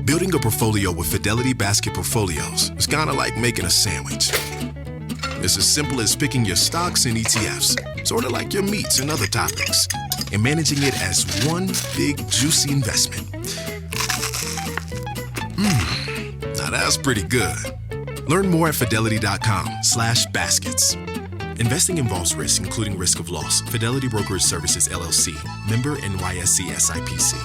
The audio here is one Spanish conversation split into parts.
Building a portfolio with Fidelity Basket Portfolios is kind of like making a sandwich. It's as simple as picking your stocks and ETFs, sort of like your meats and other topics, and managing it as one big, juicy investment. Now that's pretty good. Learn more at fidelity.com/baskets. Investing involves risk, including risk of loss. Fidelity Brokerage Services, LLC. Member NYSE SIPC.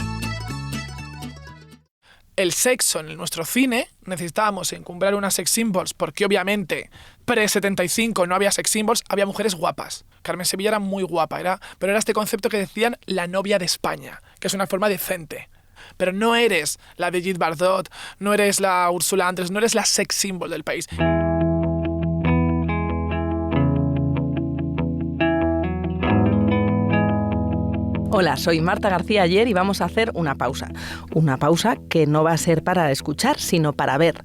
El sexo en nuestro cine, necesitábamos encumbrar unas sex symbols porque obviamente pre-75 no había sex symbols, había mujeres guapas. Carmen Sevilla era muy guapa, pero era este concepto que decían la novia de España, que es una forma decente. Pero no eres la Brigitte Bardot, no eres la Ursula Andress, no eres la sex symbol del país. Hola, soy Marta García Ayer y vamos a hacer una pausa. Una pausa que no va a ser para escuchar, sino para ver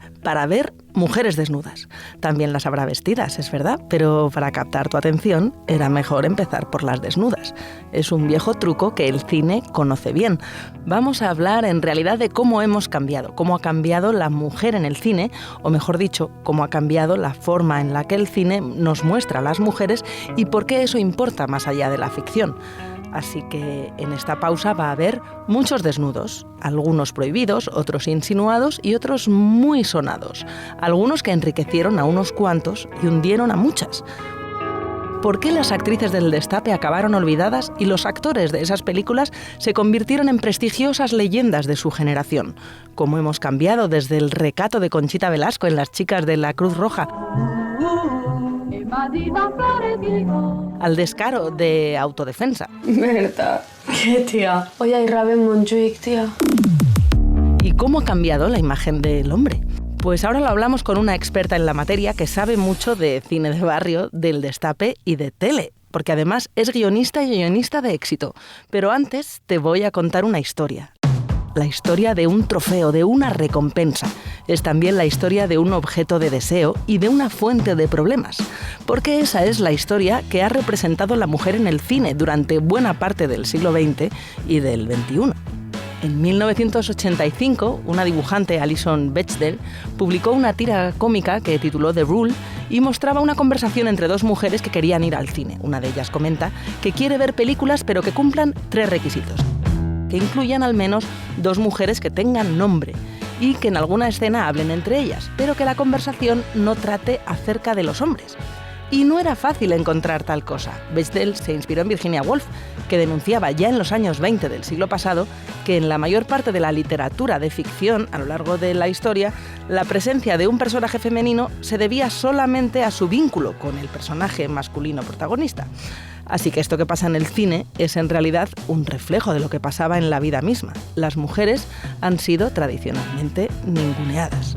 mujeres desnudas. También las habrá vestidas, es verdad, pero para captar tu atención era mejor empezar por las desnudas. Es un viejo truco que el cine conoce bien. Vamos a hablar en realidad de cómo hemos cambiado, cómo ha cambiado la mujer en el cine, o mejor dicho, cómo ha cambiado la forma en la que el cine nos muestra a las mujeres y por qué eso importa más allá de la ficción. Así que en esta pausa va a haber muchos desnudos, algunos prohibidos, otros insinuados y otros muy sonados. Algunos que enriquecieron a unos cuantos y hundieron a muchas. ¿Por qué las actrices del Destape acabaron olvidadas y los actores de esas películas se convirtieron en prestigiosas leyendas de su generación? ¿Cómo hemos cambiado desde el recato de Conchita Velasco en Las chicas de la Cruz Roja al descaro de Autodefensa? Berta, ¿qué tía? Hoy hay rave en Montjuic, tía. ¿Y cómo ha cambiado la imagen del hombre? Pues ahora lo hablamos con una experta en la materia que sabe mucho de cine de barrio, del Destape y de tele, porque además es guionista y guionista de éxito. Pero antes te voy a contar una historia. La historia de un trofeo, de una recompensa. Es también la historia de un objeto de deseo y de una fuente de problemas. Porque esa es la historia que ha representado la mujer en el cine durante buena parte del siglo XX y del XXI. En 1985, una dibujante, Alison Bechdel, publicó una tira cómica que tituló The Rule y mostraba una conversación entre dos mujeres que querían ir al cine. Una de ellas comenta que quiere ver películas pero que cumplan 3 requisitos. Que incluyan al menos 2 mujeres que tengan nombre y que en alguna escena hablen entre ellas, pero que la conversación no trate acerca de los hombres. Y no era fácil encontrar tal cosa. Bechdel se inspiró en Virginia Woolf, que denunciaba ya en los años 20 del siglo pasado que en la mayor parte de la literatura de ficción, a lo largo de la historia, la presencia de un personaje femenino se debía solamente a su vínculo con el personaje masculino protagonista. Así que esto que pasa en el cine es en realidad un reflejo de lo que pasaba en la vida misma. Las mujeres han sido tradicionalmente ninguneadas.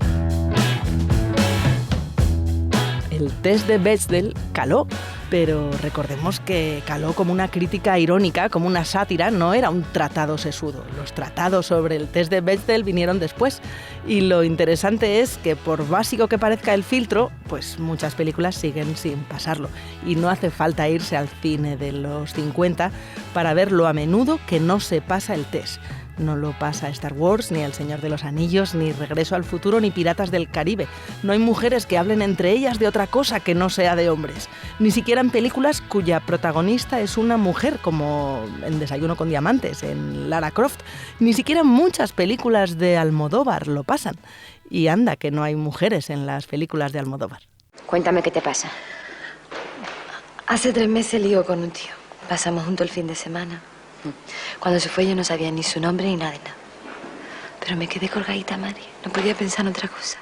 El test de Bechdel caló, pero recordemos que caló como una crítica irónica, como una sátira, no era un tratado sesudo. Los tratados sobre el test de Bechdel vinieron después y lo interesante es que por básico que parezca el filtro, pues muchas películas siguen sin pasarlo y no hace falta irse al cine de los 50 para ver lo a menudo que no se pasa el test. No lo pasa Star Wars, ni El Señor de los Anillos, ni Regreso al Futuro, ni Piratas del Caribe. No hay mujeres que hablen entre ellas de otra cosa que no sea de hombres. Ni siquiera en películas cuya protagonista es una mujer, como en Desayuno con Diamantes, en Lara Croft. Ni siquiera en muchas películas de Almodóvar lo pasan. Y anda que no hay mujeres en las películas de Almodóvar. Cuéntame qué te pasa. Hace 3 meses lío con un tío. Pasamos juntos el fin de semana. Cuando se fue yo no sabía ni su nombre ni nada de nada. Pero me quedé colgadita, Mari. No podía pensar en otra cosa.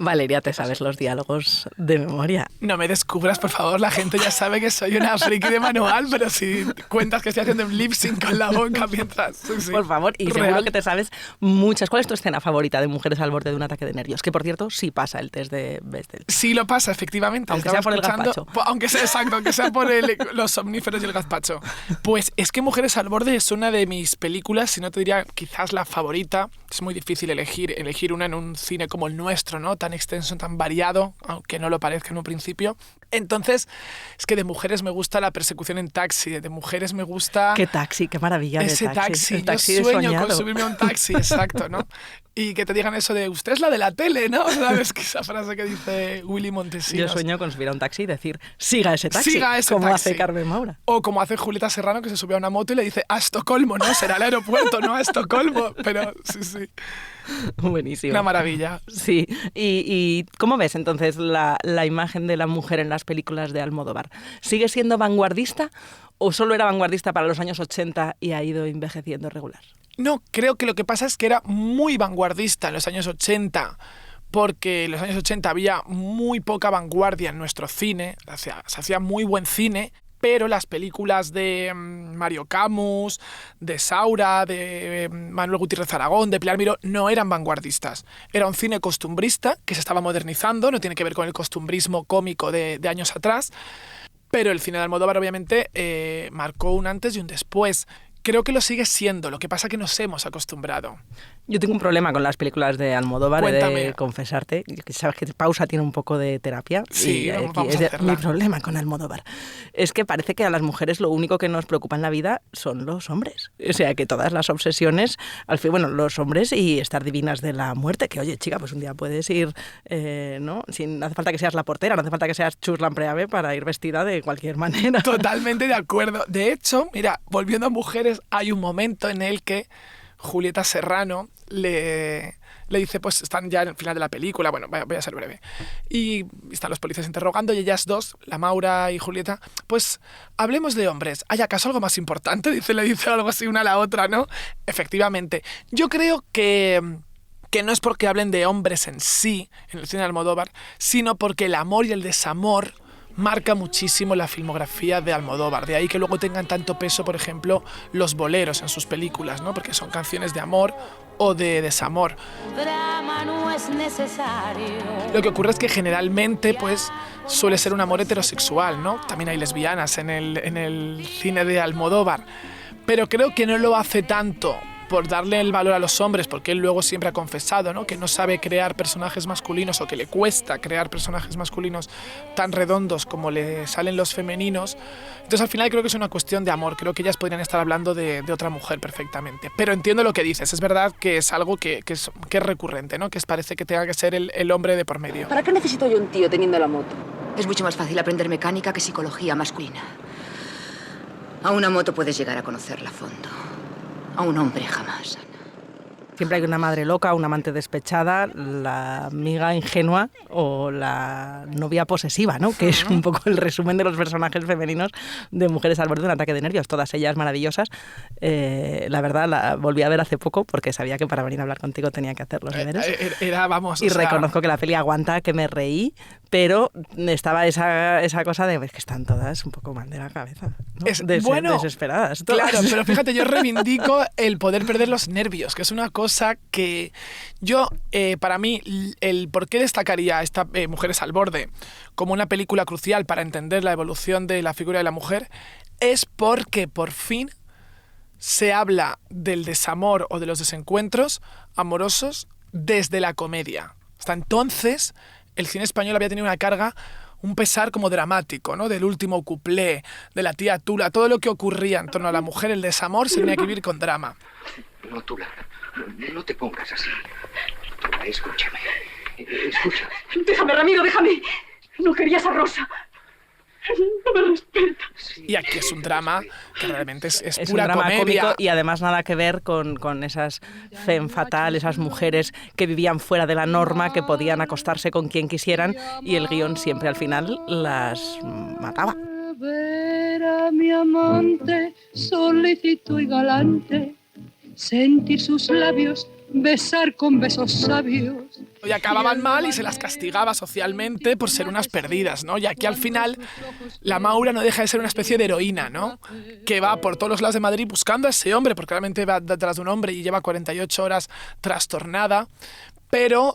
Valeria, te sabes los diálogos de memoria. No me descubras, por favor. La gente ya sabe que soy una friki de manual, pero si cuentas que estoy haciendo un lip sync con la boca mientras... Sí, por favor, y real. Seguro que te sabes muchas. ¿Cuál es tu escena favorita de Mujeres al borde de un ataque de nervios? Que, por cierto, sí pasa el test de Bechdel. Sí lo pasa, efectivamente. Aunque sea por el gazpacho. Aunque sea, exacto, aunque sea por los somníferos y el gazpacho. Pues es que Mujeres al borde es una de mis películas, si no te diría quizás la favorita. Es muy difícil elegir una en un cine como el nuestro, ¿no? Tan extenso, tan variado, aunque no lo parezca en un principio. Entonces, es que de mujeres me gusta la persecución en taxi, de mujeres me gusta... ¡Qué taxi! ¡Qué maravilla de ese taxi! El taxi yo sueño soñado. con subirme a un taxi, exacto, ¿no? Y que te digan eso de, usted es la de la tele, ¿no? ¿Sabes? Que esa frase que dice Willy Montesinos. Yo sueño con subir a un taxi y decir, siga ese taxi, Siga ese como taxi. hace Carmen Maura. O como hace Julieta Serrano, que se sube a una moto y le dice, a Estocolmo, ¿no? Será el aeropuerto, no a Estocolmo. Pero sí. Buenísimo. Una maravilla. Sí. ¿Y cómo ves entonces la imagen de la mujer en las películas de Almodóvar? ¿Sigue siendo vanguardista o solo era vanguardista para los años 80 y ha ido envejeciendo regular? No, creo que lo que pasa es que era muy vanguardista en los años 80, porque en los años 80 había muy poca vanguardia en nuestro cine, se hacía muy buen cine, pero las películas de Mario Camus, de Saura, de Manuel Gutiérrez Aragón, de Pilar Miró, no eran vanguardistas. Era un cine costumbrista que se estaba modernizando, no tiene que ver con el costumbrismo cómico de años atrás, pero el cine de Almodóvar obviamente marcó un antes y un después. Creo que lo sigue siendo, lo que pasa es que nos hemos acostumbrado. Yo tengo un problema con las películas de Almodóvar, Cuéntame. he de confesarte. Sabes que Pausa tiene un poco de terapia. Sí, y aquí vamos a hacerla. mi problema con Almodóvar es que parece que a las mujeres lo único que nos preocupa en la vida son los hombres. O sea, que todas las obsesiones, al fin, bueno, los hombres y estar divinas de la muerte, que oye, chica, pues un día puedes ir, ¿no? No hace falta que seas la portera, no hace falta que seas Chus Lampreave para ir vestida de cualquier manera. Totalmente de acuerdo. De hecho, mira, volviendo a mujeres, hay un momento en el que Julieta Serrano le dice, pues están ya en el final de la película, bueno, voy a ser breve, y están los policías interrogando y ellas dos, la Maura y Julieta, pues hablemos de hombres. ¿Hay acaso algo más importante? Le dice algo así una a la otra, ¿no? Efectivamente. Yo creo que no es porque hablen de hombres en sí, en el cine de Almodóvar, sino porque el amor y el desamor marca muchísimo la filmografía de Almodóvar. De ahí que luego tengan tanto peso, por ejemplo, los boleros en sus películas, ¿no? Porque son canciones de amor o de desamor. Drama no es necesario. Lo que ocurre es que generalmente pues, suele ser un amor heterosexual, ¿no? También hay lesbianas en el cine de Almodóvar. Pero creo que no lo hace tanto por darle el valor a los hombres, porque él luego siempre ha confesado, ¿no? Que no sabe crear personajes masculinos o que le cuesta crear personajes masculinos tan redondos como le salen los femeninos. Entonces al final creo que es una cuestión de amor, creo que ellas podrían estar hablando de otra mujer perfectamente. Pero entiendo lo que dices, es verdad que es algo que es recurrente, ¿no? Que parece que tenga que ser el hombre de por medio. ¿Para qué necesito yo un tío teniendo la moto? Es mucho más fácil aprender mecánica que psicología masculina. A una moto puedes llegar a conocerla a fondo. A un hombre jamás. Siempre hay una madre loca, una amante despechada, la amiga ingenua o la novia posesiva, ¿no? Que es un poco el resumen de los personajes femeninos de Mujeres al borde de un ataque de nervios. Todas ellas maravillosas. La verdad, la volví a ver hace poco porque sabía que para venir a hablar contigo tenía que hacer los deberes. Vamos, y reconozco que la peli aguanta, que me reí, pero estaba esa cosa de que están todas un poco mal de la cabeza, ¿no? Desesperadas. Todas. Claro, pero fíjate, yo reivindico el poder perder los nervios, que es una cosa que yo, para mí, el por qué destacaría esta Mujeres al borde como una película crucial para entender la evolución de la figura de la mujer es porque por fin se habla del desamor o de los desencuentros amorosos desde la comedia. Hasta entonces, el cine español había tenido una carga, un pesar como dramático, ¿no? Del último cuplé, de la tía Tula, todo lo que ocurría en torno a la mujer, el desamor, se tenía que vivir con drama. No, Tula, no te pongas así. Tula, escúchame. Escucha. Déjame, Ramiro, déjame. No querías a Rosa. No me respeta. Y aquí es un drama que realmente es pura un drama comedia. cómico y además nada que ver con esas femme fatale, esas mujeres que vivían fuera de la norma, que podían acostarse con quien quisieran y el guión siempre al final las mataba. Ver a mi amante, solícito y galante, sentir sus labios, besar con besos sabios. Y acababan mal y se las castigaba socialmente por ser unas perdidas, ¿no? Y aquí al final la Maura no deja de ser una especie de heroína, ¿no? Que va por todos los lados de Madrid buscando a ese hombre, porque realmente va detrás de un hombre y lleva 48 horas trastornada, pero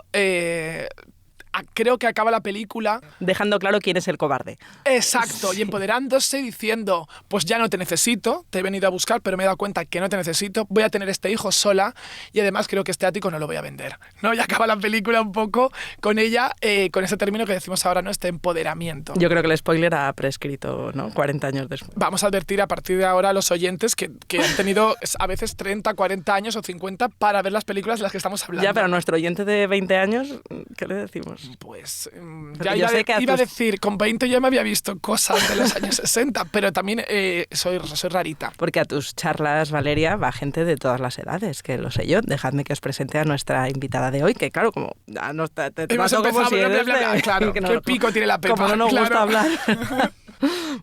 creo que acaba la película dejando claro quién es el cobarde. Exacto, y empoderándose, diciendo, pues ya no te necesito, te he venido a buscar, pero me he dado cuenta que no te necesito, voy a tener este hijo sola, y además creo que este ático no lo voy a vender, ¿no? Y acaba la película un poco con ella, con ese término que decimos ahora, ¿no? Este empoderamiento. Yo creo que el spoiler ha prescrito, ¿no? 40 años después. Vamos a advertir a partir de ahora a los oyentes que han tenido a veces 30, 40 años o 50 para ver las películas de las que estamos hablando. Ya, pero a nuestro oyente de 20 años, ¿qué le decimos? Pues Porque ya iba a decir, con 20 yo me había visto cosas de los años 60, pero también soy rarita. Porque a tus charlas, Valeria, va gente de todas las edades, que lo sé yo. Dejadme que os presente a nuestra invitada de hoy, que claro, como te trato como si eres claro, qué pico tiene la Pepa. Como no nos claro. gusta hablar.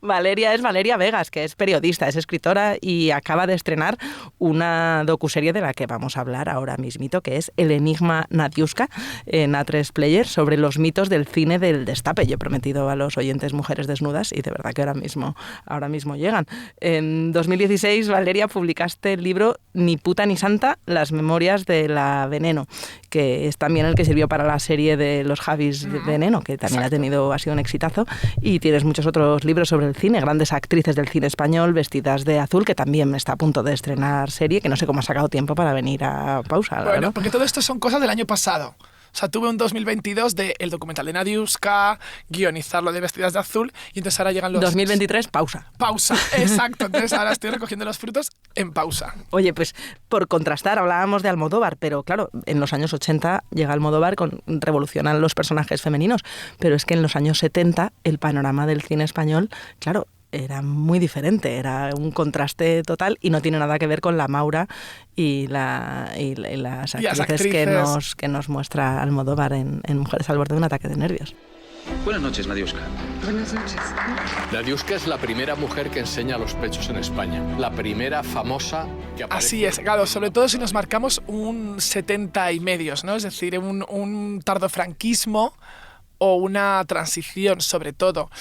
Valeria es Valeria Vegas, que es periodista, es escritora y acaba de estrenar una docuserie de la que vamos a hablar ahora mismito, que es El enigma Nadiuska, en A3 Player, sobre los mitos del cine del destape. Yo he prometido a los oyentes mujeres desnudas y de verdad que ahora mismo llegan. En 2016, Valeria, publicaste el libro Ni puta ni santa, las memorias de la Veneno, que es también el que sirvió para la serie de los Javis de Veneno, que también ha sido un exitazo, y tienes muchos otros libros sobre el cine, grandes actrices del cine español vestidas de azul, que también está a punto de estrenar serie, que no sé cómo ha sacado tiempo para venir a Pausa. Bueno, ¿verdad? porque todo esto son cosas del año pasado. O sea, tuve un 2022 del documental de Nadiuska, guionizarlo de Vestidas de Azul, y entonces ahora llegan los... 2023, Pausa. Pausa, exacto. Entonces ahora estoy recogiendo los frutos en Pausa. Oye, pues por contrastar, hablábamos de Almodóvar, pero claro, en los años 80 llega Almodóvar, revolucionan los personajes femeninos, pero es que en los años 70 el panorama del cine español, claro, era muy diferente, era un contraste total y no tiene nada que ver con la Maura y las actrices que nos muestra Almodóvar en Mujeres al borde de un ataque de nervios. Buenas noches, Nadiuska. Buenas noches. Nadiuska es la primera mujer que enseña los pechos en España. La primera famosa que aparece... Así es, claro, sobre todo si nos marcamos un 70 y medios, ¿no? Es decir, un tardofranquismo o una transición, sobre todo,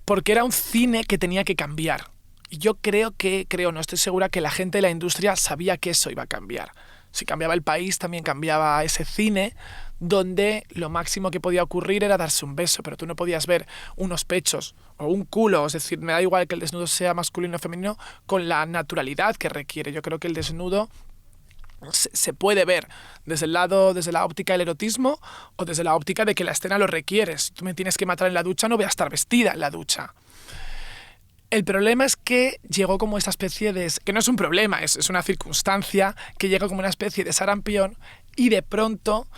porque era un cine que tenía que cambiar. Y yo no estoy segura que la gente de la industria sabía que eso iba a cambiar. Si cambiaba el país, también cambiaba ese cine, donde lo máximo que podía ocurrir era darse un beso, pero tú no podías ver unos pechos o un culo, es decir, me da igual que el desnudo sea masculino o femenino, con la naturalidad que requiere. Yo creo que el desnudo se puede ver desde la óptica del erotismo o desde la óptica de que la escena lo requiere. Si tú me tienes que matar en la ducha, no voy a estar vestida en la ducha. El problema es que llegó como esta especie de... que no es un problema, es una circunstancia que llega como una especie de sarampión y de pronto...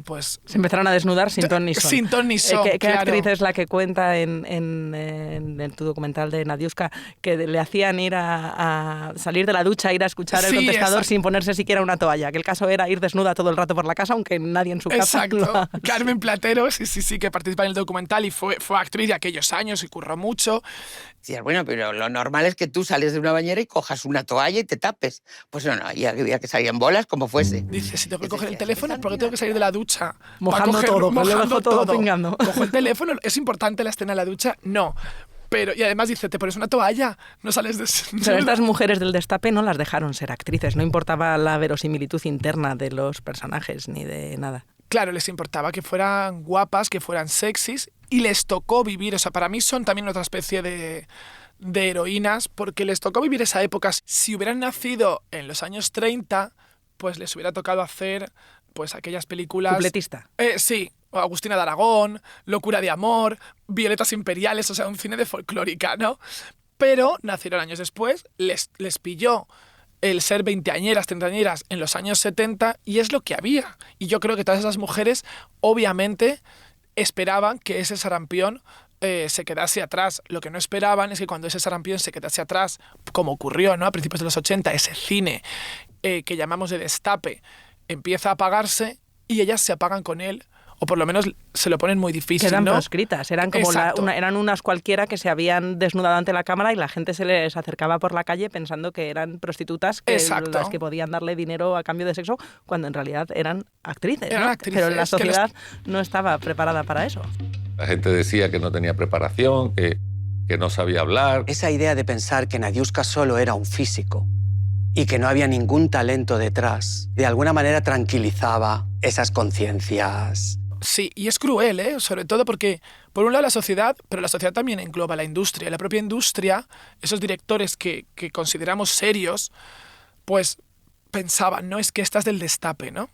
pues se empezaron a desnudar sin ton ni son. Sin ton ni son, ¿Qué claro. actriz es la que cuenta en tu documental de Nadiuska que le hacían ir a salir de la ducha, ir a escuchar el contestador sin ponerse siquiera una toalla? Que el caso era ir desnuda todo el rato por la casa, aunque nadie en su casa Exacto. Carmen Platero, sí, que participa en el documental y fue actriz de aquellos años y curró mucho. Sí, bueno, pero lo normal es que tú sales de una bañera y cojas una toalla y te tapes. Pues no, había que salir en bolas como fuese. Dice, si tengo que coger el teléfono, ¿por qué tengo que salir de la ducha? Mojando todo pingando. Cojo el teléfono, ¿es importante la escena en la ducha? No. Pero, y además dice, te pones una toalla, no sales de... Pero estas mujeres del destape no las dejaron ser actrices, no importaba la verosimilitud interna de los personajes ni de nada. Claro, les importaba que fueran guapas, que fueran sexys, y les tocó vivir, o sea, para mí son también otra especie de heroínas, porque les tocó vivir esa época. Si hubieran nacido en los años 30, pues les hubiera tocado hacer pues aquellas películas... ¿Cupletista? Sí, Agustina de Aragón, Locura de amor, Violetas imperiales, o sea, un cine de folclórica, ¿no? Pero nacieron años después, les pilló el ser veinteañeras, treintañeras en los años 70 y es lo que había. Y yo creo que todas esas mujeres, obviamente, esperaban que ese sarampión se quedase atrás. Lo que no esperaban es que cuando ese sarampión se quedase atrás, como ocurrió, ¿no? A principios de los 80, ese cine que llamamos de destape empieza a apagarse y ellas se apagan con él, o por lo menos se lo ponen muy difícil, Quedan ¿no? proscritas, eran como eran unas cualquiera que se habían desnudado ante la cámara y la gente se les acercaba por la calle pensando que eran prostitutas, las que podían darle dinero a cambio de sexo, cuando en realidad eran actrices, ¿no? Pero la sociedad no estaba preparada para eso. La gente decía que no tenía preparación, que no sabía hablar. Esa idea de pensar que Nadiuska solo era un físico y que no había ningún talento detrás, de alguna manera tranquilizaba esas conciencias Sí, y es cruel, ¿eh? Sobre todo porque, por un lado, la sociedad, pero la sociedad también engloba la industria. La propia industria, esos directores que consideramos serios, pues pensaban, no, es que esta es del destape, ¿no?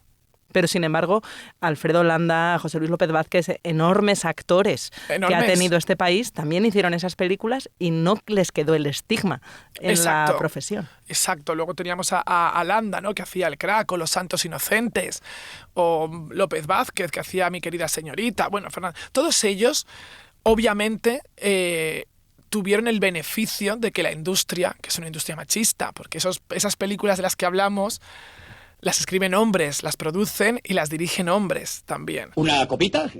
Pero, sin embargo, Alfredo Landa, José Luis López Vázquez, enormes actores que ha tenido este país, también hicieron esas películas y no les quedó el estigma en la profesión. Exacto. Luego teníamos a Landa, ¿no?, que hacía El Crack, o Los Santos Inocentes, o López Vázquez, que hacía Mi querida señorita. Bueno, Fernando, todos ellos, obviamente, tuvieron el beneficio de que la industria, que es una industria machista, porque esas películas de las que hablamos las escriben hombres, las producen y las dirigen hombres también. ¿Una copita?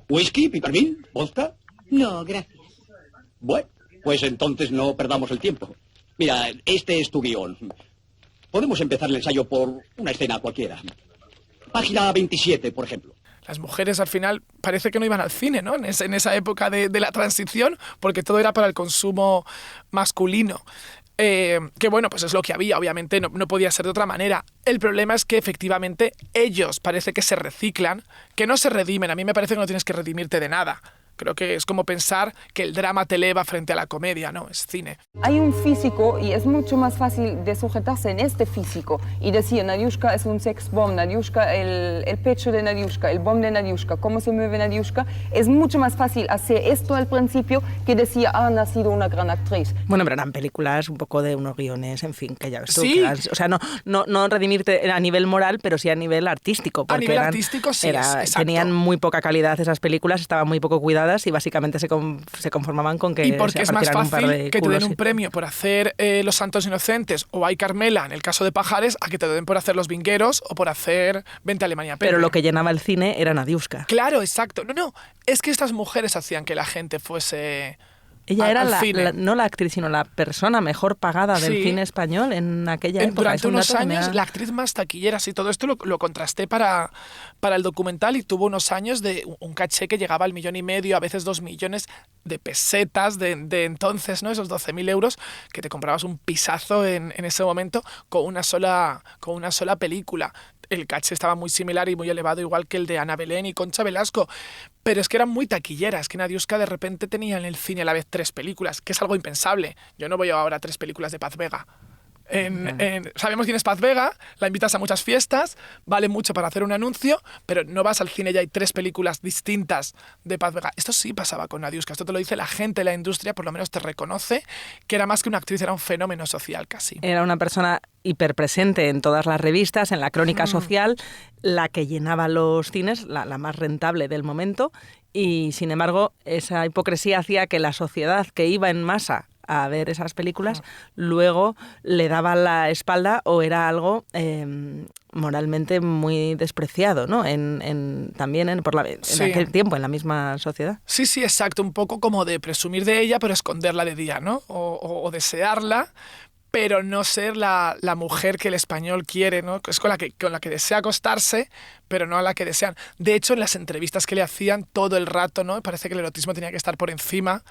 ¿Whisky? ¿Pipermín? ¿Vodka? No, gracias. Bueno, pues entonces no perdamos el tiempo. Mira, este es tu guión. Podemos empezar el ensayo por una escena cualquiera. Página 27, por ejemplo. Las mujeres al final parece que no iban al cine, ¿no? En esa época de la transición, porque todo era para el consumo masculino. Que bueno, pues es lo que había, obviamente no podía ser de otra manera. El problema es que efectivamente ellos parece que se reciclan, que no se redimen. A mí me parece que no tienes que redimirte de nada. Creo que es como pensar que el drama te eleva frente a la comedia, ¿no? Es cine. Hay un físico y es mucho más fácil de sujetarse en este físico y decir, Nadiushka es un sex bomb, Nadiushka, el pecho de Nadiushka, el bomb de Nadiushka, cómo se mueve Nadiushka. Es mucho más fácil hacer esto al principio que decir, ha nacido una gran actriz. Bueno, pero eran películas un poco de unos guiones, en fin, que ya ves tú. Sí. O sea, no redimirte a nivel moral, pero sí a nivel artístico. A nivel artístico sí, exacto. Tenían muy poca calidad esas películas, estaban muy poco cuidadas y básicamente se conformaban con que y porque es más fácil que te den un y premio por hacer Los Santos Inocentes o Ay Carmela, en el caso de Pajares, a que te lo den por hacer Los Vingueros o por hacer Vente a Alemania. Pero lo que llenaba el cine era Nadiushka. Claro, exacto. No, es que estas mujeres hacían que la gente fuese... Ella era no la actriz, sino la persona mejor pagada del cine español en aquella época. Durante unos años, la actriz más taquillera. Sí, todo esto lo contrasté para el documental y tuvo unos años de un caché que llegaba al 1,5 millones, a veces 2 millones de pesetas de entonces, ¿no? Esos 12.000 euros que te comprabas un pisazo en ese momento con una sola película. El caché estaba muy similar y muy elevado, igual que el de Ana Belén y Concha Velasco. Pero es que eran muy taquilleras, que Nadiushka de repente tenía en el cine a la vez 3 películas, que es algo impensable. Yo no voy ahora a 3 películas de Paz Vega. Sabemos quién es Paz Vega, la invitas a muchas fiestas, vale mucho para hacer un anuncio, pero no vas al cine y hay 3 películas distintas de Paz Vega. Esto sí pasaba con Nadiushka, esto te lo dice la gente de la industria, por lo menos te reconoce que era más que una actriz, era un fenómeno social casi. Era una persona hiperpresente en todas las revistas, en la crónica social, la que llenaba los cines, la más rentable del momento, y sin embargo esa hipocresía hacía que la sociedad que iba en masa a ver esas películas, luego le daba la espalda o era algo moralmente muy despreciado, ¿no? También en aquel tiempo, en la misma sociedad. Sí, exacto, un poco como de presumir de ella, pero esconderla de día, ¿no? O desearla, pero no ser la mujer que el español quiere, ¿no? Es con la que desea acostarse, pero no a la que desean. De hecho, en las entrevistas que le hacían todo el rato, ¿no? Parece que el erotismo tenía que estar por encima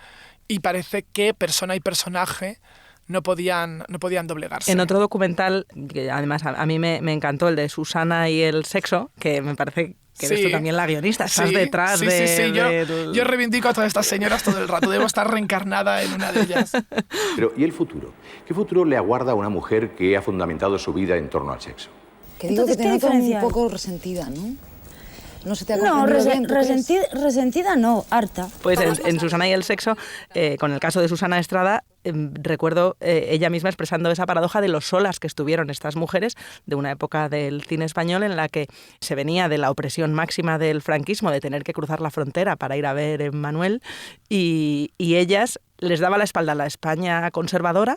y parece que persona y personaje no podían doblegarse. En otro documental, que además a mí me encantó, el de Susana y el sexo, que me parece que eres tú también la guionista, estás detrás de... Sí. Yo reivindico a todas estas señoras todo el rato, debo estar reencarnada en una de ellas. Pero, ¿y el futuro? ¿Qué futuro le aguarda a una mujer que ha fundamentado su vida en torno al sexo? Que digo que te noto un poco resentida, ¿no? No se te ha resentida no, harta. Pues en Susana y el sexo, con el caso de Susana Estrada, recuerdo ella misma expresando esa paradoja de lo solas que estuvieron estas mujeres de una época del cine español en la que se venía de la opresión máxima del franquismo, de tener que cruzar la frontera para ir a ver Emmanuel, y ellas les daba la espalda a la España conservadora,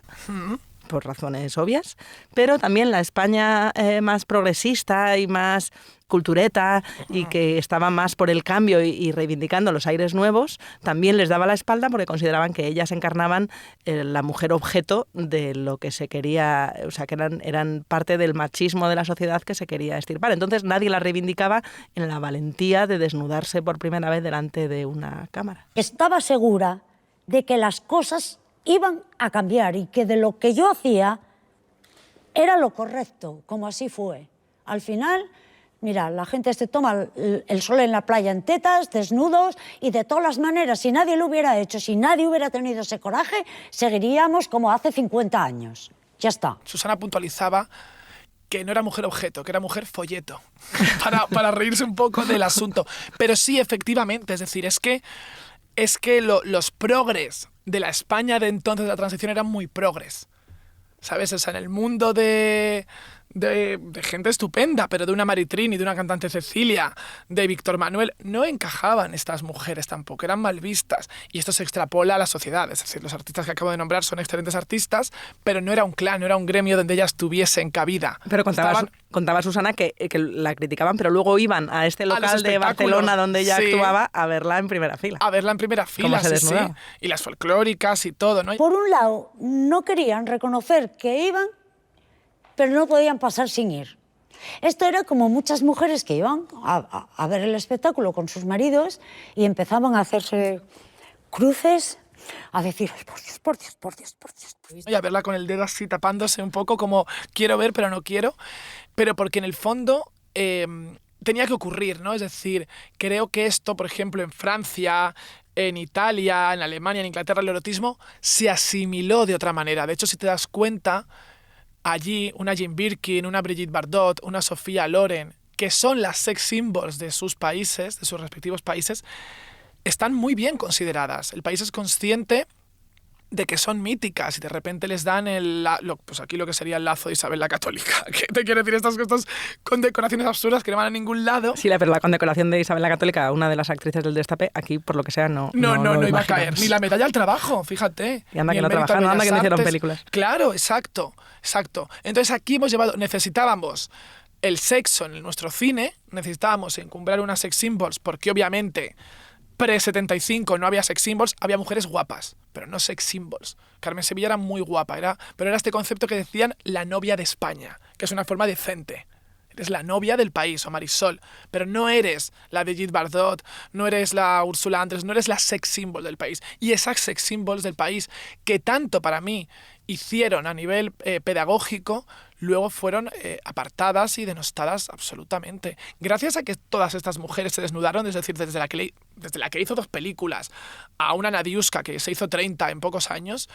por razones obvias, pero también la España más progresista y más cultureta y que estaba más por el cambio y reivindicando los aires nuevos, también les daba la espalda porque consideraban que ellas encarnaban la mujer objeto de lo que se quería, o sea, que eran parte del machismo de la sociedad que se quería extirpar. Entonces nadie la reivindicaba en la valentía de desnudarse por primera vez delante de una cámara. Estaba segura de que las cosas iban a cambiar y que de lo que yo hacía era lo correcto, como así fue. Al final Mira, la gente se toma el sol en la playa en tetas, desnudos, y de todas las maneras, si nadie lo hubiera hecho, si nadie hubiera tenido ese coraje, seguiríamos como hace 50 años. Ya está. Susana puntualizaba que no era mujer objeto, que era mujer folleto, para reírse un poco del asunto. Pero sí, efectivamente, es decir, es que los progres de la España de entonces de la transición eran muy progres, ¿sabes? O sea, en el mundo de gente estupenda, pero de una Maritrini, de una cantante Cecilia, de Víctor Manuel, no encajaban estas mujeres tampoco, eran mal vistas. Y esto se extrapola a la sociedad, es decir, los artistas que acabo de nombrar son excelentes artistas, pero no era un clan, no era un gremio donde ellas tuviesen cabida. Pero contaba Susana que la criticaban, pero luego iban a este local de Barcelona donde ella actuaba a verla en primera fila. A verla en primera fila, sí. Y las folclóricas y todo, ¿no? Por un lado, no querían reconocer que iban, pero no podían pasar sin ir. Esto era como muchas mujeres que iban a ver el espectáculo con sus maridos y empezaban a hacerse cruces, a decir, ay, por Dios, por Dios, por Dios, por Dios. Y a verla con el dedo así tapándose un poco como quiero ver pero no quiero, pero porque en el fondo tenía que ocurrir, ¿no? Es decir, creo que esto, por ejemplo, en Francia, en Italia, en Alemania, en Inglaterra, el erotismo se asimiló de otra manera. De hecho, si te das cuenta, allí una Jane Birkin, una Brigitte Bardot, una Sofía Loren, que son las sex symbols de sus países, de sus respectivos países, están muy bien consideradas. El país es consciente de que son míticas y de repente les dan pues aquí lo que sería el lazo de Isabel la Católica. ¿Qué te quiere decir estas condecoraciones absurdas que no van a ningún lado? Sí, pero la condecoración de Isabel la Católica, una de las actrices del Destape, aquí por lo que sea no iba a caer. Ni la medalla al trabajo, fíjate. Y anda que no trabajaron, anda que no hicieron películas. Claro, exacto. Entonces aquí necesitábamos el sexo en nuestro cine, necesitábamos encumbrar unas sex symbols porque obviamente pre-75 no había sex symbols, había mujeres guapas, pero no sex symbols. Carmen Sevilla era muy guapa, pero era este concepto que decían la novia de España, que es una forma decente. Eres la novia del país, o Marisol, pero no eres la Brigitte Bardot, no eres la Ursula Andress, no eres la sex symbol del país. Y esas sex symbols del país que tanto para mí hicieron a nivel pedagógico, luego fueron apartadas y denostadas absolutamente. Gracias a que todas estas mujeres se desnudaron, es decir, desde la que hizo 2 películas a una Nadiuska que se hizo 30 en pocos años,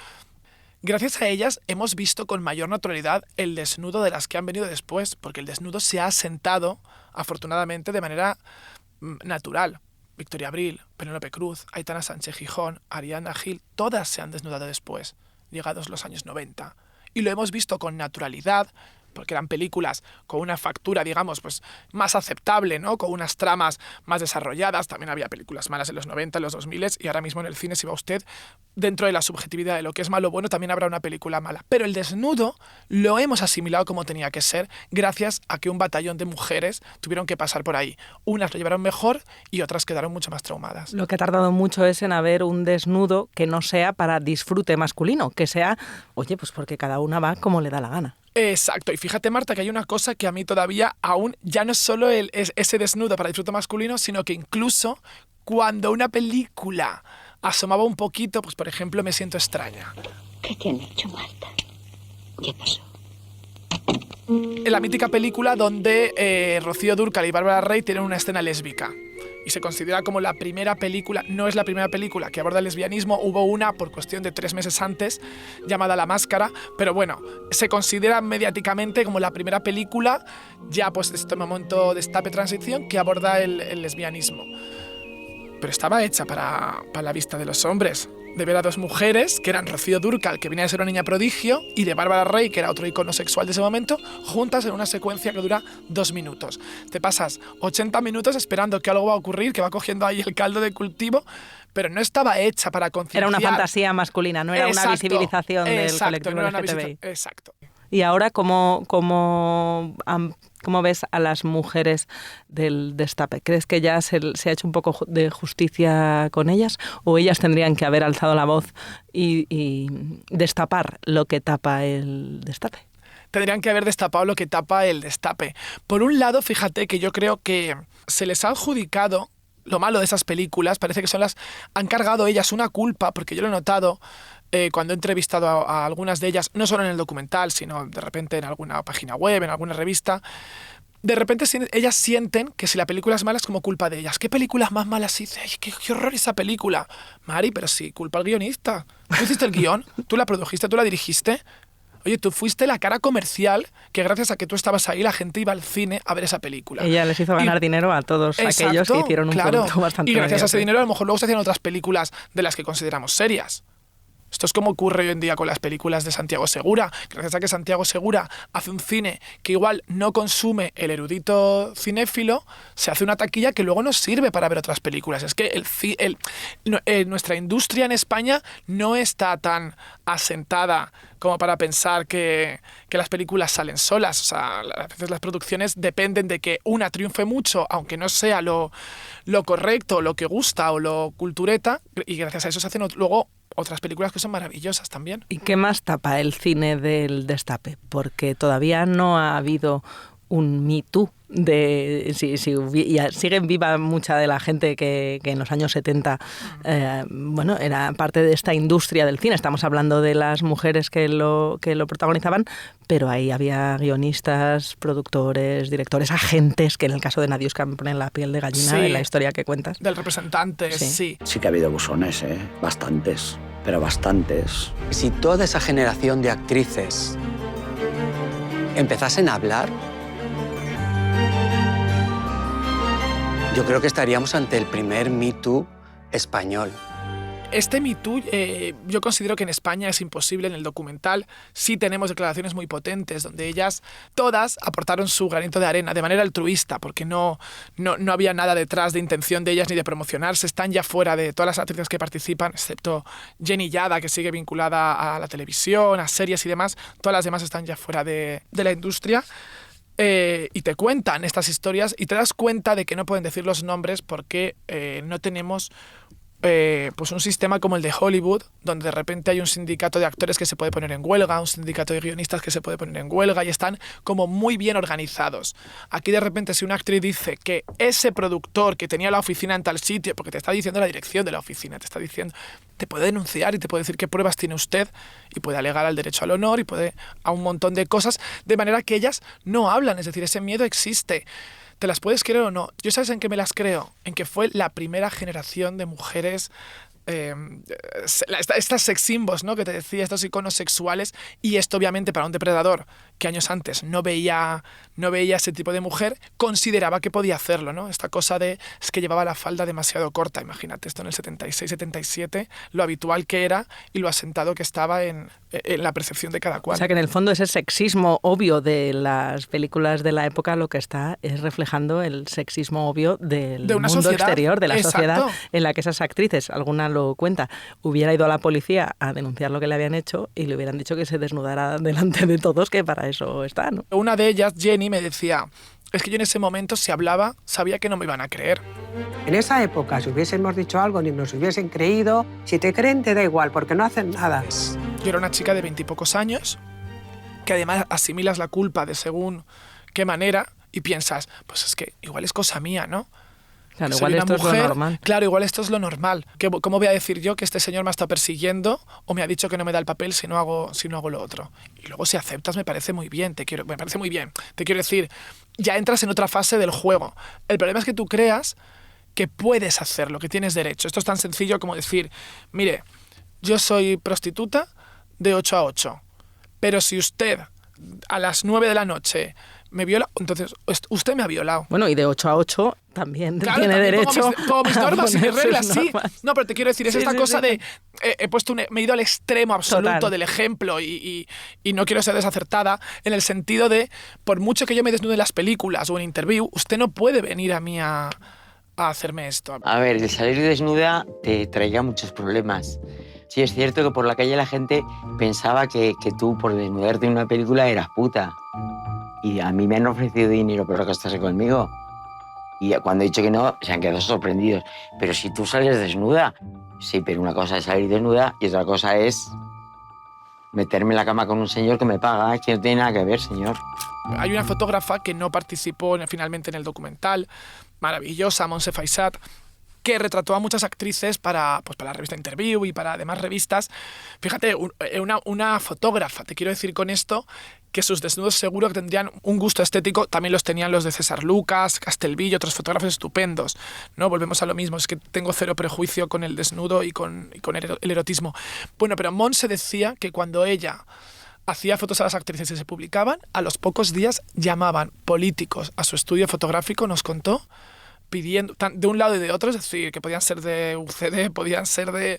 gracias a ellas hemos visto con mayor naturalidad el desnudo de las que han venido después, porque el desnudo se ha asentado, afortunadamente, de manera natural. Victoria Abril, Penélope Cruz, Aitana Sánchez Gijón, Ariadna Gil, todas se han desnudado después, llegados los años 90. Y lo hemos visto con naturalidad, porque eran películas con una factura, digamos, pues más aceptable, ¿no? Con unas tramas más desarrolladas. También había películas malas en los 90, en los 2000, y ahora mismo en el cine, si va usted, dentro de la subjetividad de lo que es malo o bueno, también habrá una película mala. Pero el desnudo lo hemos asimilado como tenía que ser, gracias a que un batallón de mujeres tuvieron que pasar por ahí. Unas lo llevaron mejor y otras quedaron mucho más traumadas. Lo que ha tardado mucho es en haber un desnudo que no sea para disfrute masculino, que sea, oye, pues porque cada una va como le da la gana. Exacto, y fíjate, Marta, que hay una cosa que a mí todavía aún ya no es solo ese desnudo para disfrute masculino, sino que incluso cuando una película asomaba un poquito, pues por ejemplo, Me siento extraña. ¿Qué te han hecho, Marta? ¿Qué pasó? En la mítica película donde Rocío Dúrcal y Bárbara Rey tienen una escena lésbica. Y se considera como la primera película, no es la primera película que aborda el lesbianismo, hubo una por cuestión de 3 meses antes, llamada La Máscara, pero bueno, se considera mediáticamente como la primera película, ya pues este momento de Destape Transición, que aborda el lesbianismo. Pero estaba hecha para la vista de los hombres, de ver a 2 mujeres, que eran Rocío Dúrcal, que venía de ser una niña prodigio, y de Bárbara Rey, que era otro icono sexual de ese momento, juntas en una secuencia que dura 2 minutos. Te pasas 80 minutos esperando que algo va a ocurrir, que va cogiendo ahí el caldo de cultivo, pero no estaba hecha para concienciar. Era una fantasía masculina, no era una visibilización del colectivo LGTBI. Exacto. Y ahora, ¿cómo ves a las mujeres del Destape? ¿Crees que ya se ha hecho un poco de justicia con ellas? ¿O ellas tendrían que haber alzado la voz y destapar lo que tapa el Destape? Tendrían que haber destapado lo que tapa el Destape. Por un lado, fíjate que yo creo que se les ha adjudicado lo malo de esas películas, parece que han cargado ellas una culpa, porque yo lo he notado cuando he entrevistado a algunas de ellas, no solo en el documental, sino de repente en alguna página web, en alguna revista, de repente ellas sienten que si la película es mala es como culpa de ellas. ¿Qué películas más malas hice? Ay, qué horror esa película. Mari, pero sí, culpa al guionista. Tú hiciste el guión, tú la produjiste, tú la dirigiste. Oye, tú fuiste la cara comercial que gracias a que tú estabas ahí la gente iba al cine a ver esa película. Ella les hizo ganar dinero a todos aquellos que hicieron un producto bastante Y gracias mediocre. a ese dinero a lo mejor luego se hacían otras películas de las que consideramos serias. Esto es como ocurre hoy en día con las películas de Santiago Segura. Gracias a que Santiago Segura hace un cine que igual no consume el erudito cinéfilo, se hace una taquilla que luego nos sirve para ver otras películas. Es que nuestra industria en España no está tan asentada como para pensar que las películas salen solas. O sea, a veces las producciones dependen de que una triunfe mucho, aunque no sea lo correcto, lo que gusta o lo cultureta, y gracias a eso se hacen luego otras películas que son maravillosas también. ¿Y qué más tapa el cine del destape? Porque todavía no ha habido un Me Too. Y siguen viva mucha de la gente que en los años 70 era parte de esta industria del cine. Estamos hablando de las mujeres que lo protagonizaban, pero ahí había guionistas, productores, directores, agentes, que en el caso de Nadiuska me ponen la piel de gallina en la historia que cuentas. Del representante, sí. Sí que ha habido buzones, bastantes, pero bastantes. Si toda esa generación de actrices empezasen a hablar, yo creo que estaríamos ante el primer Me Too español. Este Me Too, yo considero que en España es imposible. En el documental sí tenemos declaraciones muy potentes donde ellas todas aportaron su granito de arena de manera altruista, porque no había nada detrás de intención de ellas ni de promocionarse. Están ya fuera de todas las actrices que participan, excepto Jenny Yada, que sigue vinculada a la televisión, a series y demás. Todas las demás están ya fuera de la industria. Y te cuentan estas historias y te das cuenta de que no pueden decir los nombres porque no tenemos pues un sistema como el de Hollywood, donde de repente hay un sindicato de actores que se puede poner en huelga, un sindicato de guionistas que se puede poner en huelga y están como muy bien organizados. Aquí de repente si una actriz dice que ese productor que tenía la oficina en tal sitio, porque te está diciendo la dirección de la oficina, te está diciendo, te puede denunciar y te puede decir qué pruebas tiene usted y puede alegar al derecho al honor y puede a un montón de cosas, de manera que ellas no hablan, es decir, ese miedo existe. ¿Te las puedes creer o no? Yo, ¿sabes en qué me las creo? En que fue la primera generación de mujeres, estas sex symbols, ¿no? Que te decía, estos iconos sexuales, y esto obviamente para un depredador que años antes no veía ese tipo de mujer, consideraba que podía hacerlo, ¿no? Esta cosa es que llevaba la falda demasiado corta, imagínate esto en el 76, 77, lo habitual que era y lo asentado que estaba en la percepción de cada cual. O sea que en el fondo ese sexismo obvio de las películas de la época lo que está es reflejando el sexismo obvio del mundo sociedad exterior, de la Exacto. sociedad en la que esas actrices, alguna lo cuenta, hubiera ido a la policía a denunciar lo que le habían hecho y le hubieran dicho que se desnudara delante de todos, que para eso está, ¿no? Una de ellas, Jenny, me decía, es que yo en ese momento si hablaba sabía que no me iban a creer. En esa época, si hubiésemos dicho algo ni nos hubiesen creído, si te creen te da igual, porque no hacen nada. Yo era una chica de 20 y pocos años, que además asimilas la culpa de según qué manera y piensas, pues es que igual es cosa mía, ¿no? Claro, Soy igual una esto mujer, es lo normal. Claro, igual esto es lo normal. ¿Cómo voy a decir yo que este señor me ha estado persiguiendo o me ha dicho que no me da el papel si no hago lo otro? Y luego si aceptas me parece muy bien, Te quiero decir, ya entras en otra fase del juego. El problema es que tú creas que puedes hacerlo, que tienes derecho. Esto es tan sencillo como decir, mire, yo soy prostituta de 8 a 8, pero si usted a las 9 de la noche me viola, entonces usted me ha violado. Bueno, y de 8 a 8 también Claro, tiene también derecho pongo mis normas y mis ponerse reglas, sí. normas. No, pero te quiero decir, es Sí, esta sí, cosa sí. de... me he ido al extremo absoluto Total. del ejemplo y no quiero ser desacertada en el sentido de, por mucho que yo me desnude en las películas o en interview, usted no puede venir a mí a hacerme esto. A ver, el salir desnuda te traía muchos problemas. Sí, es cierto que por la calle la gente pensaba que tú, por desnudarte en una película, eras puta. Y a mí me han ofrecido dinero por acostarse conmigo. Y cuando he dicho que no, se han quedado sorprendidos. Pero si tú sales desnuda, sí, pero una cosa es salir desnuda y otra cosa es meterme en la cama con un señor que me paga. Es que no tiene nada que ver, señor. Hay una fotógrafa que no participó finalmente en el documental, maravillosa, Montse Faisat, que retrató a muchas actrices para la revista Interview y para demás revistas. Fíjate, una fotógrafa, te quiero decir con esto, que sus desnudos seguro que tendrían un gusto estético, también los tenían los de César Lucas, Castelví y otros fotógrafos estupendos, ¿no? Volvemos a lo mismo, es que tengo cero prejuicio con el desnudo y con el erotismo. Bueno, pero Montse decía que cuando ella hacía fotos a las actrices y se publicaban, a los pocos días llamaban políticos a su estudio fotográfico, nos contó, pidiendo, de un lado y de otro, es decir, que podían ser de UCD, podían ser de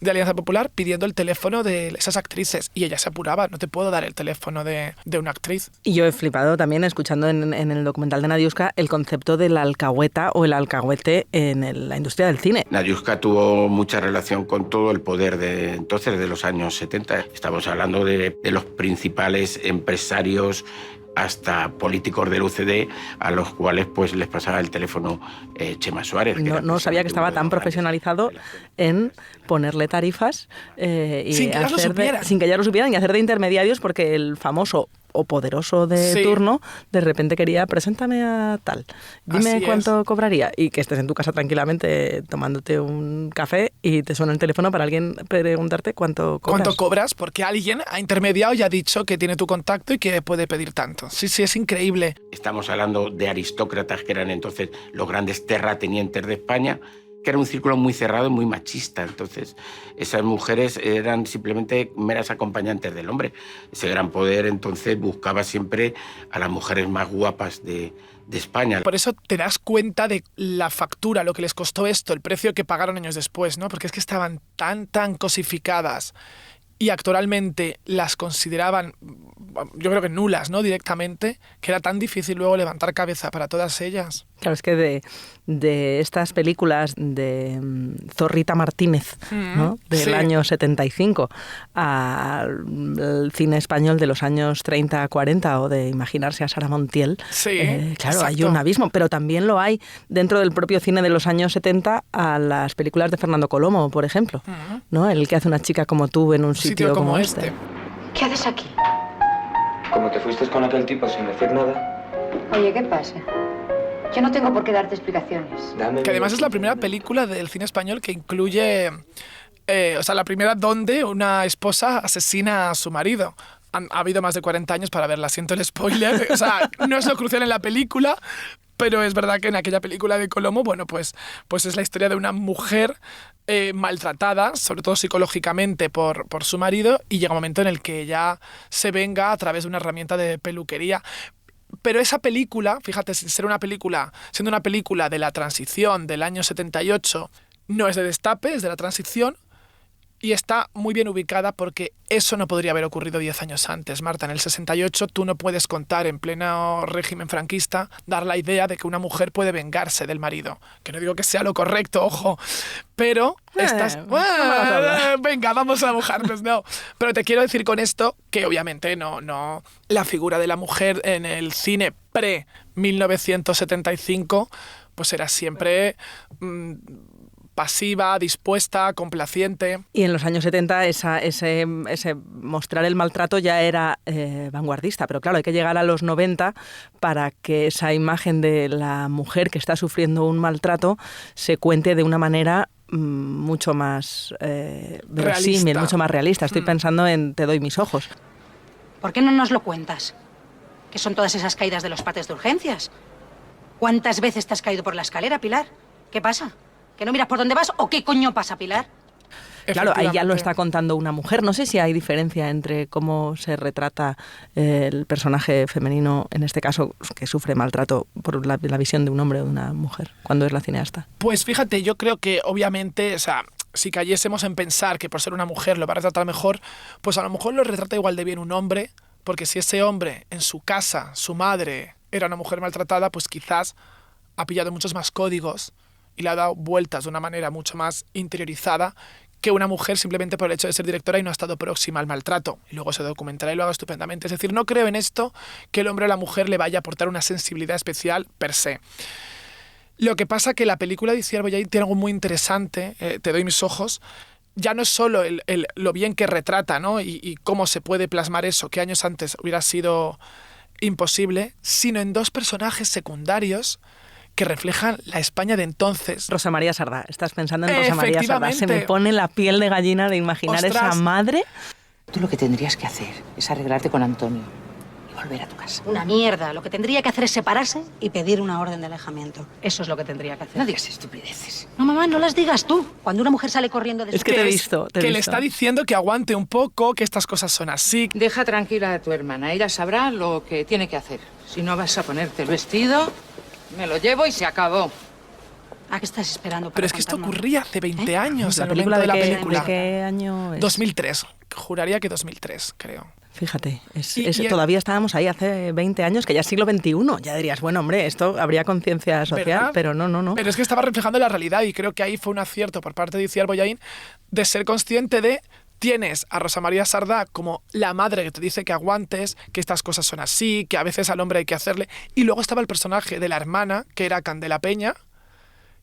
Alianza Popular, pidiendo el teléfono de esas actrices. Y ella se apuraba, no te puedo dar el teléfono de una actriz. Y yo he flipado también escuchando en el documental de Nadiuska el concepto de la alcahueta o el alcahuete en la industria del cine. Nadiuska tuvo mucha relación con todo el poder de entonces, de los años 70. Estamos hablando de los principales empresarios hasta políticos del UCD a los cuales pues les pasaba el teléfono Chema Suárez. No sabía que estaba tan profesionalizado en ponerle tarifas y sin que ellas lo supieran y hacer de intermediarios, porque el famoso o poderoso de turno de repente quería, preséntame a tal, dime cuánto cobraría, y que estés en tu casa tranquilamente tomándote un café y te suena el teléfono para alguien preguntarte cuánto cobras. ¿Cuánto cobras? Porque alguien ha intermediado y ha dicho que tiene tu contacto y que puede pedir tanto. Sí, es increíble. Estamos hablando de aristócratas que eran entonces los grandes terratenientes de España, que era un círculo muy cerrado y muy machista. Entonces, esas mujeres eran simplemente meras acompañantes del hombre. Ese gran poder, entonces, buscaba siempre a las mujeres más guapas de España. Por eso te das cuenta de la factura, lo que les costó esto, el precio que pagaron años después, ¿no? Porque es que estaban tan cosificadas y actualmente las consideraban, yo creo que nulas, ¿no? Directamente, que era tan difícil luego levantar cabeza para todas ellas. Claro, es que de estas películas de Zorrita Martínez, ¿no? Del año 75 al cine español de los años 30 a 40, o de imaginarse a Sara Montiel, claro, exacto, hay un abismo, pero también lo hay dentro del propio cine de los años 70 a las películas de Fernando Colomo, por ejemplo, ¿no? El que hace una chica como tú en un sitio como este. ¿Qué haces aquí? Como te fuiste con aquel tipo sin decir nada. Oye, ¿qué pasa? Yo no tengo por qué darte explicaciones. Que además es la primera película del cine español que incluye, la primera donde una esposa asesina a su marido. Ha habido más de 40 años para verla, siento el spoiler. O sea, no es lo crucial en la película, pero es verdad que en aquella película de Colomo, bueno, pues es la historia de una mujer maltratada, sobre todo psicológicamente, por su marido, y llega un momento en el que ella se venga a través de una herramienta de peluquería. Pero esa película, fíjate, siendo una película de la transición del año 78, no es de Destape, es de la transición, y está muy bien ubicada porque eso no podría haber ocurrido 10 años antes. Marta, en el 68 tú no puedes contar en pleno régimen franquista, dar la idea de que una mujer puede vengarse del marido. Que no digo que sea lo correcto, ojo, pero venga, vamos a mojarnos, no. Pero te quiero decir con esto que obviamente no la figura de la mujer en el cine pre-1975 pues era siempre pasiva, dispuesta, complaciente. Y en los años 70 ese mostrar el maltrato ya era vanguardista, pero claro, hay que llegar a los 90 para que esa imagen de la mujer que está sufriendo un maltrato se cuente de una manera mucho más verosímil, mucho más realista. Estoy pensando en Te doy mis ojos. ¿Por qué no nos lo cuentas? ¿Qué son todas esas caídas de los pates de urgencias? ¿Cuántas veces te has caído por la escalera, Pilar? ¿Qué pasa? ¿Que no miras por dónde vas o qué coño pasa, Pilar? Claro, ahí ya lo está contando una mujer. No sé si hay diferencia entre cómo se retrata el personaje femenino, en este caso, que sufre maltrato por la visión de un hombre o de una mujer, cuando es la cineasta. Pues fíjate, yo creo que obviamente, o sea, si cayésemos en pensar que por ser una mujer lo va a retratar mejor, pues a lo mejor lo retrata igual de bien un hombre, porque si ese hombre en su casa, su madre, era una mujer maltratada, pues quizás ha pillado muchos más códigos y le ha dado vueltas de una manera mucho más interiorizada que una mujer simplemente por el hecho de ser directora y no ha estado próxima al maltrato. Y luego se documentará y lo haga estupendamente. Es decir, no creo en esto que el hombre o la mujer le vaya a aportar una sensibilidad especial per se. Lo que pasa que la película de Iciar Bollaín tiene algo muy interesante, Te doy mis ojos. Ya no es solo lo bien que retrata, ¿no? y cómo se puede plasmar eso, que años antes hubiera sido imposible, sino en dos personajes secundarios que reflejan la España de entonces. Rosa María Sardá, estás pensando en Rosa María Sardá. Se me pone la piel de gallina de imaginar esa madre. Tú lo que tendrías que hacer es arreglarte con Antonio y volver a tu casa. Una mierda. Lo que tendría que hacer es separarse y pedir una orden de alejamiento. Eso es lo que tendría que hacer. No digas estupideces. No, mamá, no las digas tú. Cuando una mujer sale corriendo de Es que te he visto. Que le está diciendo que aguante un poco, que estas cosas son así. Deja tranquila a tu hermana. Ella sabrá lo que tiene que hacer. Si no vas a ponerte el vestido, me lo llevo y se acabó. ¿A qué estás esperando? Pero es que esto ocurría hace 20 años, ¿La el película momento de la qué, película. de qué año es? 2003. Juraría que 2003, creo. Fíjate, todavía estábamos ahí hace 20 años, que ya es siglo XXI. Ya dirías, bueno, hombre, esto habría conciencia social, ¿verdad? pero no. Pero es que estaba reflejando la realidad y creo que ahí fue un acierto por parte de Itziar Bollaín de ser consciente de... Tienes a Rosa María Sardá como la madre que te dice que aguantes, que estas cosas son así, que a veces al hombre hay que hacerle. Y luego estaba el personaje de la hermana, que era Candela Peña,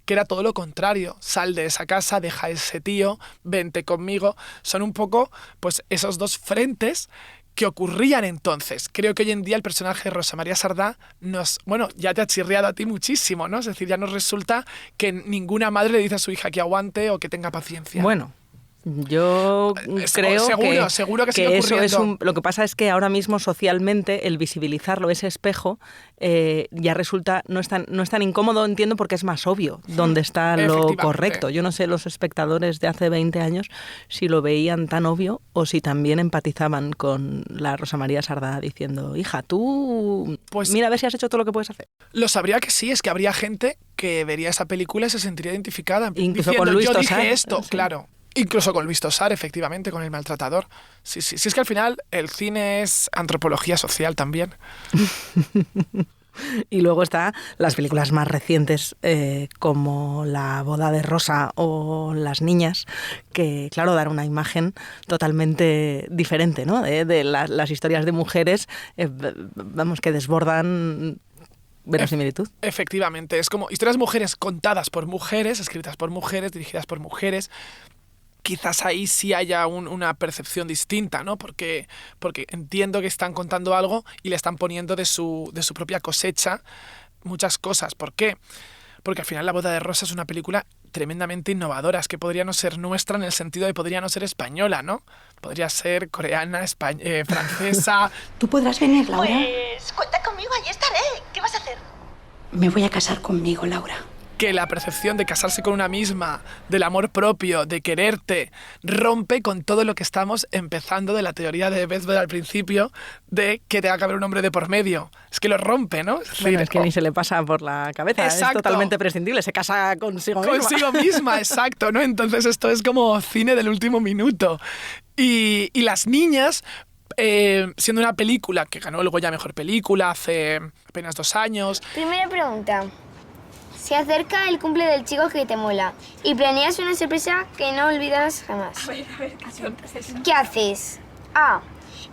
que era todo lo contrario. Sal de esa casa, deja a ese tío, vente conmigo. Son un poco pues esos dos frentes que ocurrían entonces. Creo que hoy en día el personaje de Rosa María Sardá ya te ha chirriado a ti muchísimo, ¿no? Es decir, ya nos resulta que ninguna madre le dice a su hija que aguante o que tenga paciencia. Bueno, yo creo seguro que que sigue eso ocurriendo. lo que pasa es que ahora mismo socialmente el visibilizarlo, ese espejo, ya resulta no es tan incómodo, entiendo, porque es más obvio dónde está lo correcto. Yo no sé los espectadores de hace 20 años si lo veían tan obvio o si también empatizaban con la Rosa María Sardá diciendo, hija, tú mira a ver si has hecho todo lo que puedes hacer. Lo sabría que sí, es que habría gente que vería esa película y se sentiría identificada. Incluso diciendo, con Luis yo Tosar, dije esto, sí. claro. Incluso con Luis Tosar, efectivamente, con El maltratador. Sí, es que al final el cine es antropología social también. Y luego está las películas más recientes como La boda de Rosa o Las niñas, que claro, dan una imagen totalmente diferente, ¿no? De las historias de mujeres, que desbordan verosimilitud. Efectivamente, es como historias de mujeres contadas por mujeres, escritas por mujeres, dirigidas por mujeres. Quizás ahí sí haya una percepción distinta, ¿no? Porque entiendo que están contando algo y le están poniendo de su propia cosecha muchas cosas. ¿Por qué? Porque al final La boda de Rosa es una película tremendamente innovadora. Es que podría no ser nuestra en el sentido de podría no ser española, ¿no? Podría ser coreana, francesa. ¿Tú podrás venir, Laura? Pues cuenta conmigo, allí estaré. ¿Qué vas a hacer? Me voy a casar conmigo, Laura. Que la percepción de casarse con una misma, del amor propio, de quererte, rompe con todo lo que estamos empezando de la teoría de Bethel al principio, de que tenga que haber un hombre de por medio. Es que lo rompe, ¿no? Es que ni se le pasa por la cabeza. Exacto. Es totalmente prescindible. Se casa consigo misma. Consigo misma, exacto, ¿no? Entonces esto es como cine del último minuto. Y Las niñas... siendo una película que ganó el Goya Mejor Película hace apenas 2 años. Primera pregunta. Se acerca el cumple del chico que te mola y planeas una sorpresa que no olvidarás jamás. A ver, ¿Qué haces? A.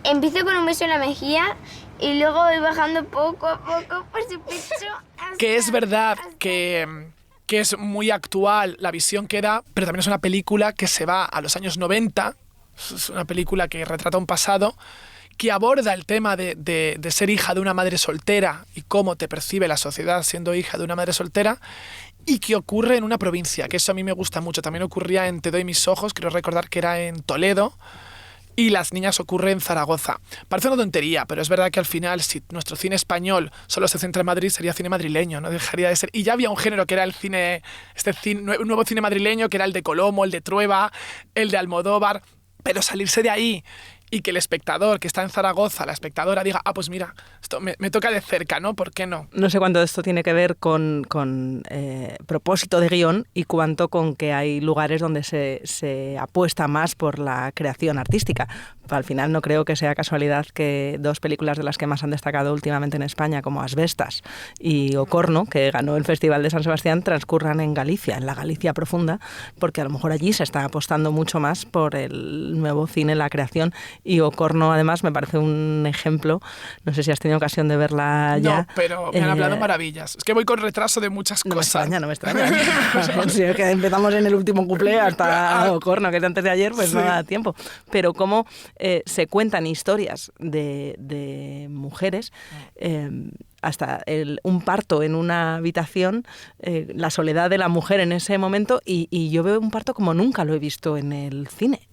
Empiezo con un beso en la mejilla y luego voy bajando poco a poco por su pecho. Que es verdad que es muy actual la visión que da, pero también es una película que se va a los años 90. Es una película que retrata un pasado que aborda el tema de ser hija de una madre soltera y cómo te percibe la sociedad siendo hija de una madre soltera, y que ocurre en una provincia, que eso a mí me gusta mucho. También ocurría en Te doy mis ojos, creo recordar que era en Toledo, y Las niñas ocurre en Zaragoza. Parece una tontería, pero es verdad que al final, si nuestro cine español solo se centra en Madrid, sería cine madrileño, no dejaría de ser. Y ya había un género que era el cine, un nuevo cine madrileño, que era el de Colomo, el de Trueba, el de Almodóvar. Pero salirse de ahí y que el espectador que está en Zaragoza, la espectadora, diga, pues mira, esto me toca de cerca, ¿no? ¿Por qué no? No sé cuánto esto tiene que ver con propósito de guión y cuánto con que hay lugares donde se apuesta más por la creación artística. Al final no creo que sea casualidad que 2 películas de las que más han destacado últimamente en España, como Asbestas y Ocorno, que ganó el Festival de San Sebastián, transcurran en Galicia, en la Galicia profunda, porque a lo mejor allí se está apostando mucho más por el nuevo cine, la creación. Y Ocorno, además, me parece un ejemplo. No sé si has tenido ocasión de verla ya. No, pero me han hablado maravillas. Es que voy con retraso de muchas cosas. No me extraña. Si es que empezamos en el último cuplé hasta Ocorno, que es antes de ayer, pues sí. No da tiempo. Pero cómo se cuentan historias de mujeres hasta un parto en una habitación, la soledad de la mujer en ese momento, y yo veo un parto como nunca lo he visto en el cine,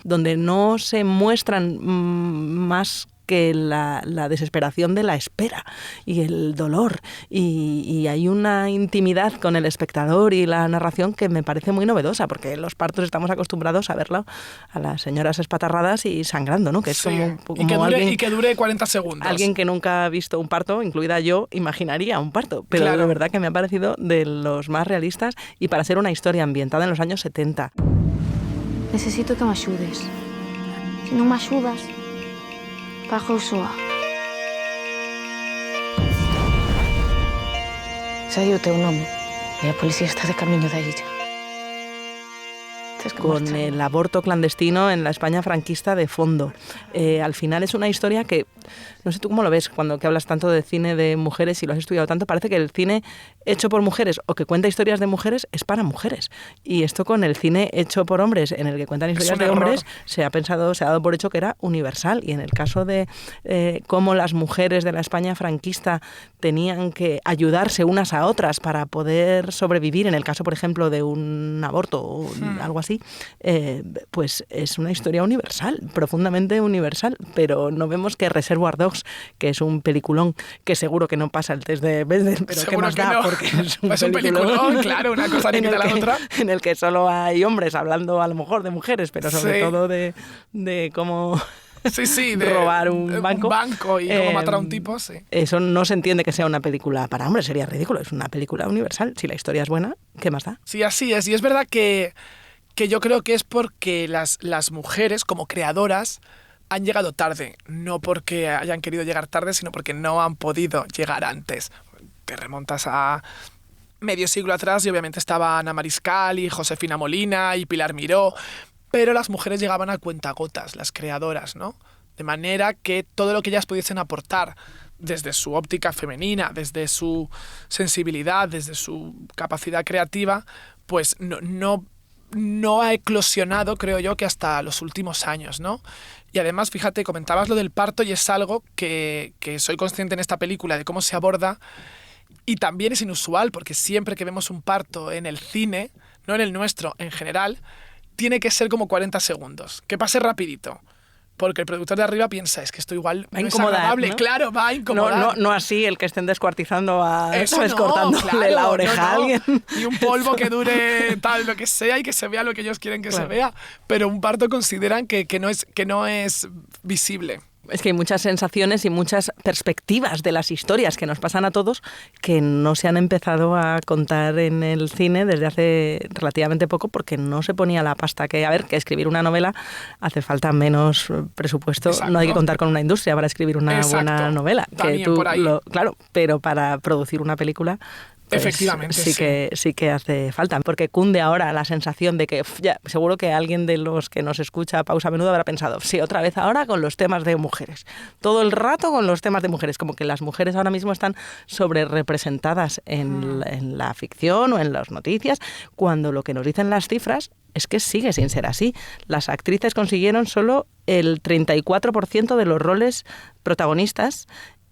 donde no se muestran más que la desesperación de la espera y el dolor, y hay una intimidad con el espectador y la narración que me parece muy novedosa, porque en los partos estamos acostumbrados a verlo a las señoras espatarradas y sangrando, ¿no? Que es como y que dure 40 segundos. Alguien que nunca ha visto un parto, incluida yo, imaginaría un parto, pero Claro. de verdad que me ha parecido de los más realistas, y para ser una historia ambientada en los años 70. Necesito que me ayudes. Si no me ayudas, bajo Usoa. Ja diu el teu nom i la policia està de camí d'allí ja. Con el aborto clandestino en la España franquista de fondo. Al final es una historia que, no sé tú cómo lo ves, cuando que hablas tanto de cine de mujeres y lo has estudiado tanto, parece que el cine hecho por mujeres o que cuenta historias de mujeres es para mujeres. Y esto con el cine hecho por hombres, en el que cuentan historias de hombres, se ha dado por hecho que era universal. Y en el caso de cómo las mujeres de la España franquista tenían que ayudarse unas a otras para poder sobrevivir, en el caso, por ejemplo, de un aborto o algo así, pues es una historia universal, profundamente universal, pero no vemos que Reservoir Dogs, que es un peliculón que seguro que no pasa el test de Bechdel, pero Seguro ¿qué más que da? no. Porque es un Es un peliculón, claro, una cosa ni quita la otra. En el que solo hay hombres hablando a lo mejor de mujeres, pero sobre todo de cómo... Sí, de robar un banco. Y cómo matar a un tipo, sí. Eso no se entiende que sea una película para hombres, sería ridículo, es una película universal. Si la historia es buena, ¿qué más da? Sí, así es. Y es verdad que yo creo que es porque las mujeres, como creadoras, han llegado tarde. No porque hayan querido llegar tarde, sino porque no han podido llegar antes. Te remontas a medio siglo atrás y obviamente estaba Ana Mariscal y Josefina Molina y Pilar Miró, pero las mujeres llegaban a cuentagotas, las creadoras, ¿no? De manera que todo lo que ellas pudiesen aportar desde su óptica femenina, desde su sensibilidad, desde su capacidad creativa, pues no ha eclosionado, creo yo, que hasta los últimos años, ¿no? Y además, fíjate, comentabas lo del parto y es algo que soy consciente en esta película de cómo se aborda, y también es inusual porque siempre que vemos un parto en el cine, no en el nuestro, en general, tiene que ser como 40 segundos, que pase rapidito. Porque el productor de arriba piensa, es que esto igual Va a no es incomodar, agradable. ¿no? Claro, va a incomodar. No así el que estén descuartizando a... Eso ¿sabes? no, Cortándole claro, la oreja a alguien. Y un polvo que dure tal, lo que sea, y que se vea lo que ellos quieren que se vea. Pero un parto consideran que no es visible. Es que hay muchas sensaciones y muchas perspectivas de las historias que nos pasan a todos que no se han empezado a contar en el cine desde hace relativamente poco, porque no se ponía la pasta que escribir una novela hace falta menos presupuesto. Exacto. No hay que contar con una industria para escribir una buena novela. También por ahí. Claro, pero para producir una película... Pues efectivamente, sí que hace falta, porque cunde ahora la sensación de que ya, seguro que alguien de los que nos escucha Pausa a Menudo habrá pensado, sí, otra vez ahora con los temas de mujeres, todo el rato con los temas de mujeres, como que las mujeres ahora mismo están sobre representadas en la ficción o en las noticias, cuando lo que nos dicen las cifras es que sigue sin ser así. Las actrices consiguieron solo el 34% de los roles protagonistas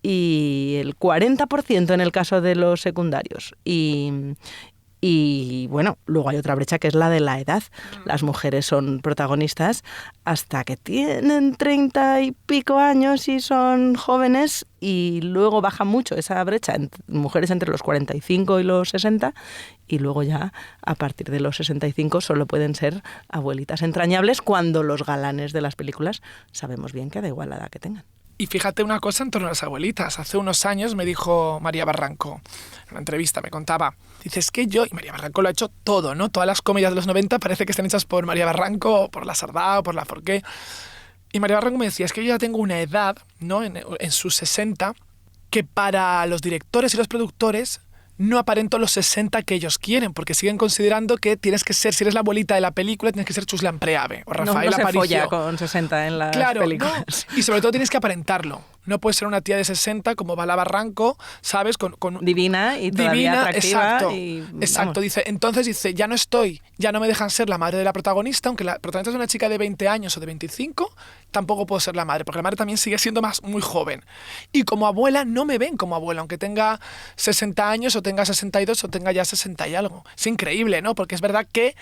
y el 40% en el caso de los secundarios. Y bueno, luego hay otra brecha que es la de la edad. Las mujeres son protagonistas hasta que tienen 30 y pico años y son jóvenes, y luego baja mucho esa brecha en mujeres entre los 45 y los 60, y luego ya a partir de los 65 solo pueden ser abuelitas entrañables, cuando los galanes de las películas sabemos bien que da igual la edad que tengan. Y fíjate una cosa en torno a las abuelitas. Hace unos años me dijo María Barranco, en una entrevista me contaba, dice, es que yo, y María Barranco lo ha hecho todo, ¿no? Todas las comedias de los 90 parece que están hechas por María Barranco, o por la Sardá, o por la Forqué. Y María Barranco me decía, es que yo ya tengo una edad, ¿no? En sus 60, que para los directores y los productores no aparento los 60 que ellos quieren, porque siguen considerando que tienes que ser, si eres la abuelita de la película, tienes que ser Chuslan Preave o Rafael Aparicio. No se folla con 60 en las películas. No. Y sobre todo tienes que aparentarlo, No puede ser una tía de 60 como Bala Barranco, ¿sabes? Con divina y todavía atractiva. Exacto. Dice, ya no me dejan ser la madre de la protagonista, aunque la protagonista es una chica de 20 años o de 25, tampoco puedo ser la madre, porque la madre también sigue siendo muy joven. Y como abuela no me ven como abuela, aunque tenga 60 años o tenga 62 o tenga ya 60 y algo. Es increíble, ¿no? Porque es verdad que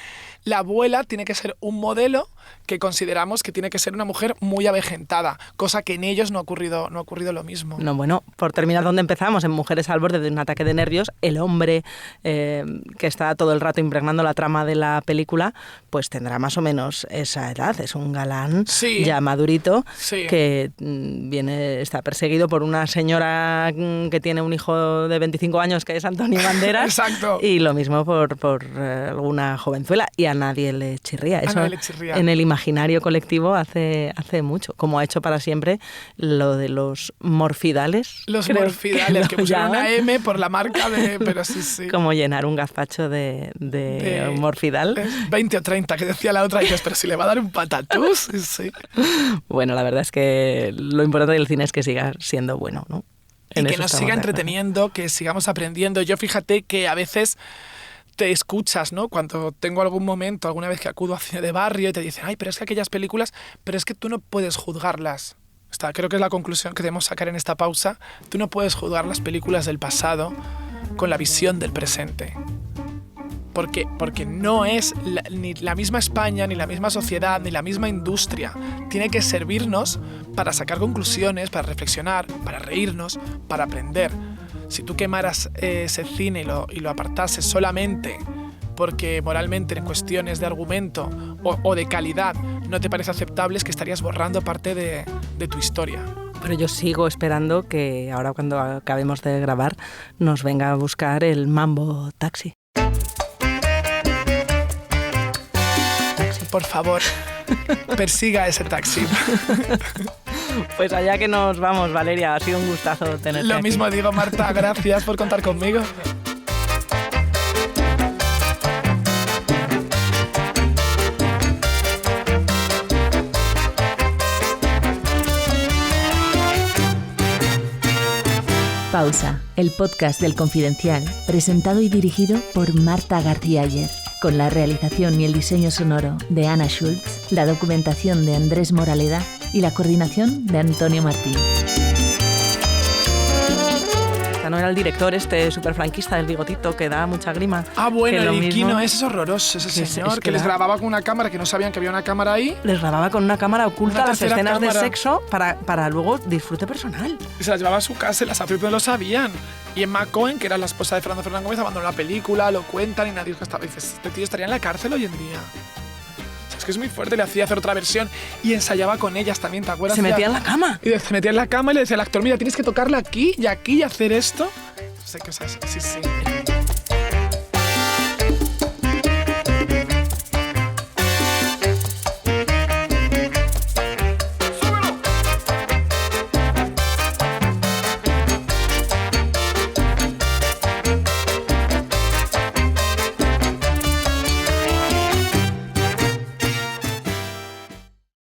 la abuela tiene que ser un modelo que consideramos que tiene que ser una mujer muy avejentada, cosa que en ellos no ha ocurrido lo mismo. No, bueno, por terminar donde empezamos, en Mujeres al borde de un ataque de nervios, el hombre que está todo el rato impregnando la trama de la película, pues tendrá más o menos esa edad. Es un galán ya madurito que está perseguido por una señora que tiene un hijo de 25 años que es Antonio Banderas. Exacto. Y lo mismo por alguna jovenzuela, y a nadie le chirría. Eso en el imaginario colectivo hace mucho, como ha hecho para siempre lo de los morfidales. Los morfidales, que pusieron una M por la marca pero sí. Como llenar un gazpacho de morfidal. 20 o 30, que decía la otra, y dices, pero si le va a dar un patatús. Sí. Bueno, la verdad es que lo importante del cine es que siga siendo bueno, ¿no? Y que nos siga entreteniendo, que sigamos aprendiendo. Yo fíjate que a veces te escuchas, ¿no? Cuando tengo algún momento, alguna vez que acudo a cine de barrio y te dicen, ay, pero es que aquellas películas, pero es que tú no puedes juzgarlas. Creo que es la conclusión que debemos sacar en esta pausa. Tú no puedes juzgar las películas del pasado con la visión del presente. Porque no es ni la misma España, ni la misma sociedad, ni la misma industria. Tiene que servirnos para sacar conclusiones, para reflexionar, para reírnos, para aprender. Si tú quemaras ese cine y lo apartases solamente porque moralmente en cuestiones de argumento o de calidad no te parece aceptable, es que estarías borrando parte de tu historia. Pero yo sigo esperando que ahora, cuando acabemos de grabar, nos venga a buscar el Mambo Taxi. Por favor, persiga ese taxi. Pues allá que nos vamos, Valeria. Ha sido un gustazo tenerte Lo aquí. mismo digo, Marta. Gracias por contar conmigo. Pausa, el podcast del Confidencial, presentado y dirigido por Marta García Ayer, con la realización y el diseño sonoro de Ana Schultz, la documentación de Andrés Moraleda y la coordinación de Antonio Martín. ¿No era el director superfranquista del bigotito que da mucha grima? Ah, bueno, el Iquino mismo... es horroroso, ese señor, que les grababa con una cámara, que no sabían que había una cámara ahí. Les grababa con una cámara oculta las escenas cámara de sexo para luego disfrute personal. Y se las llevaba a su casa y las hacía, pero no lo sabían. Y Emma Cohen, que era la esposa de Fernando Fernández Gómez, abandonó la película, lo cuentan y nadie estaba. Dices, este tío estaría en la cárcel hoy en día. Es que es muy fuerte, le hacía hacer otra versión y ensayaba con ellas también, ¿te acuerdas? Se metía en la cama. Y se metía en la cama y le decía al actor, mira, tienes que tocarla aquí y hacer esto. Sé que es así, sí.